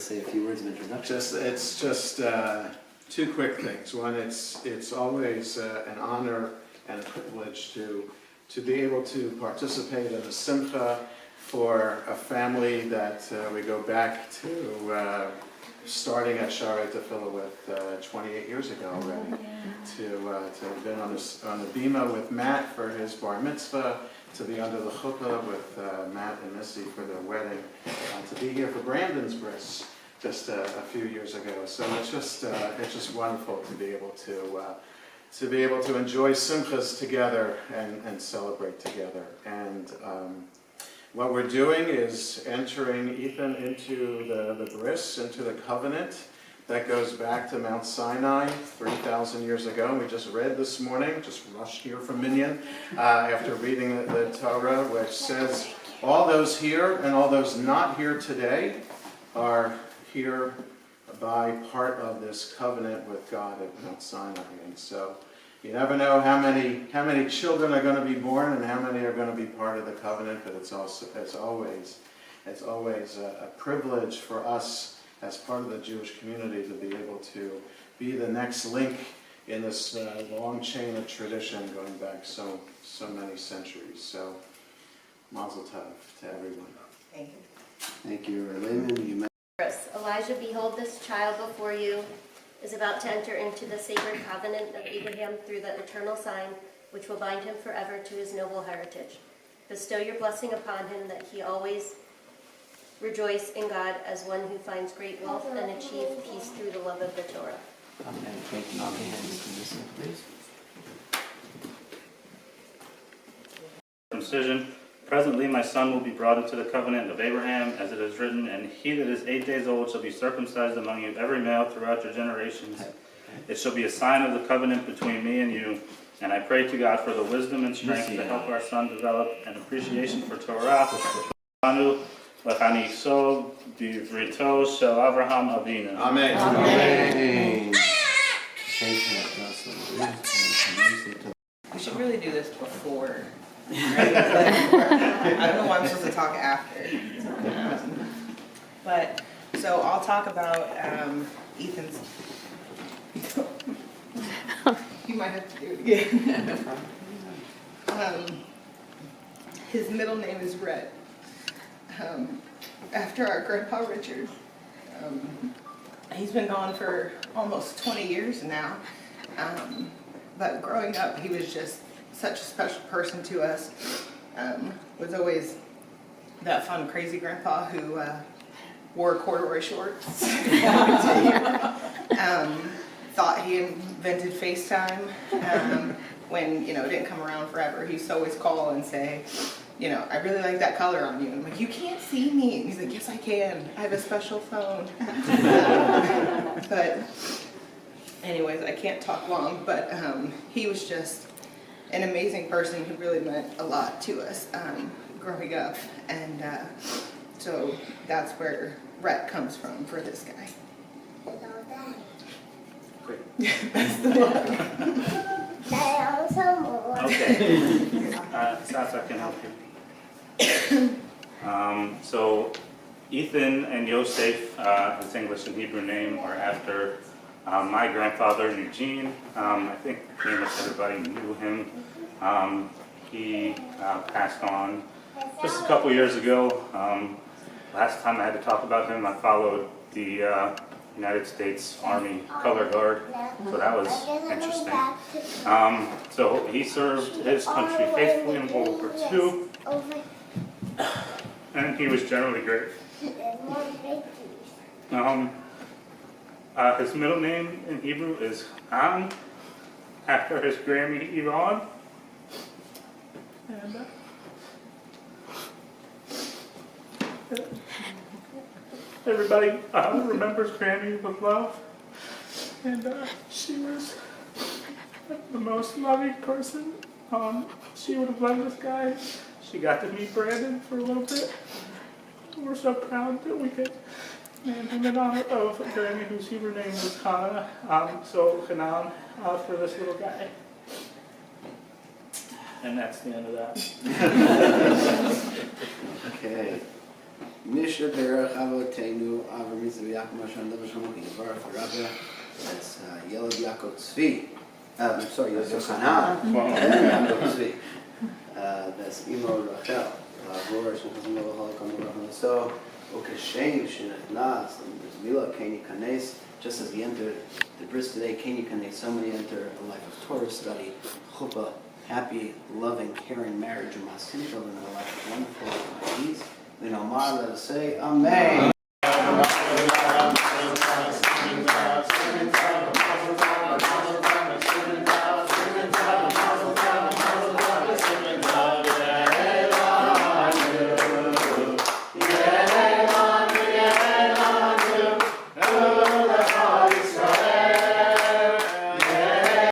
Say a few words of introduction. It's just two quick things. One, it's always an honor and a privilege to be able to participate in a simcha for a family that we go back to starting at Shaarei Tefillah with 28 years ago already. To have been on the bima with Matt for his bar mitzvah, to be under the chuppah with Matt and Missy for their wedding, to be here for Brandon's bris just a few years ago. So it's just wonderful to be able to enjoy simchas together and celebrate together. And what we're doing is entering Ethan into the bris, into the covenant that goes back to Mount Sinai 3,000 years ago. We just read this morning, just rushed here from Minyan after reading the Torah, which says all those here and all those not here today are here by part of this covenant with God at Mount Sinai. And so you never know how many children are going to be born and how many are going to be part of the covenant, but it's always a privilege for us as part of the Jewish community to be able to be the next link in this long chain of tradition going back so many centuries. So, mazel tov to everyone. Thank you. Thank you, Raymond. Bris, Elijah, behold, this child before you is about to enter into the sacred covenant of Abraham through the eternal sign, which will bind him forever to his noble heritage. Bestow your blessing upon him, that he always rejoice in God as one who finds great wealth and achieve peace through the love of the Torah. Amen. Thank you. Hands, please. Circumcision. Presently my son will be brought into the covenant of Abraham, as it is written, and he that is 8 days old shall be circumcised among you, every male throughout your generations. It shall be a sign of the covenant between me and you. And I pray to God for the wisdom and strength to help our son develop an appreciation for Torah. L'chaniso b'vrito shel Avraham Avinu. Amen. Amen. We should really do this before. Right? I don't know why I'm supposed to talk after. But, so I'll talk about Ethan's. You might have to do it again. His middle name is Rhett. After our grandpa Richard. He's been gone for almost 20 years now. But growing up, he was just such a special person to us. Was always that fun, crazy grandpa who wore corduroy shorts. Thought he invented FaceTime when, it didn't come around forever. He used to always call and say, I really like that color on you. And I'm like, you can't see me. And he's like, yes, I can. I have a special phone. But anyways, I can't talk long, but he was just an amazing person who really meant a lot to us growing up. And so that's where Rhett comes from for this guy. Great. That's the look. Okay. Sasa can help you. So Ethan and Yosef, his English and Hebrew name, are after my grandfather, Eugene. I think pretty much everybody knew him. He passed on just a couple years ago. Last time I had to talk about him, I followed the United States Army Color Guard, so that was interesting. So he served his country faithfully in World War II, and he was generally great. His middle name in Hebrew is An, after his Grammy Iran. And, everybody remembers Grammy with love, and she was the most loving person. She would have loved this guy. She got to meet Brandon for a little bit. We're so proud that we could name him in honor of Grammy, whose Hebrew name was Hannah. So Hanan for this little guy. And that's the end of that. Okay. Misha Berach Avotenu Avram Yitzchak Yaakov Moshe David Shlomo Yivarach Rabbi. That's Yelad Yaakov Tzvi. I'm sorry, Yelad Yochanan. Yaakov Tzvi. That's Imo Rachel. Lord, שנכנסים לברכה לכל ברכה נשוא, וכשם שנכנס, מילה כן ייכנס, just as we enter the Bris today, can ייכנס, so many enter a life of Torah study, chuppah, happy, loving, caring marriage, and masin children, a life of wonderful ease. Then Omar, let us say, Amen.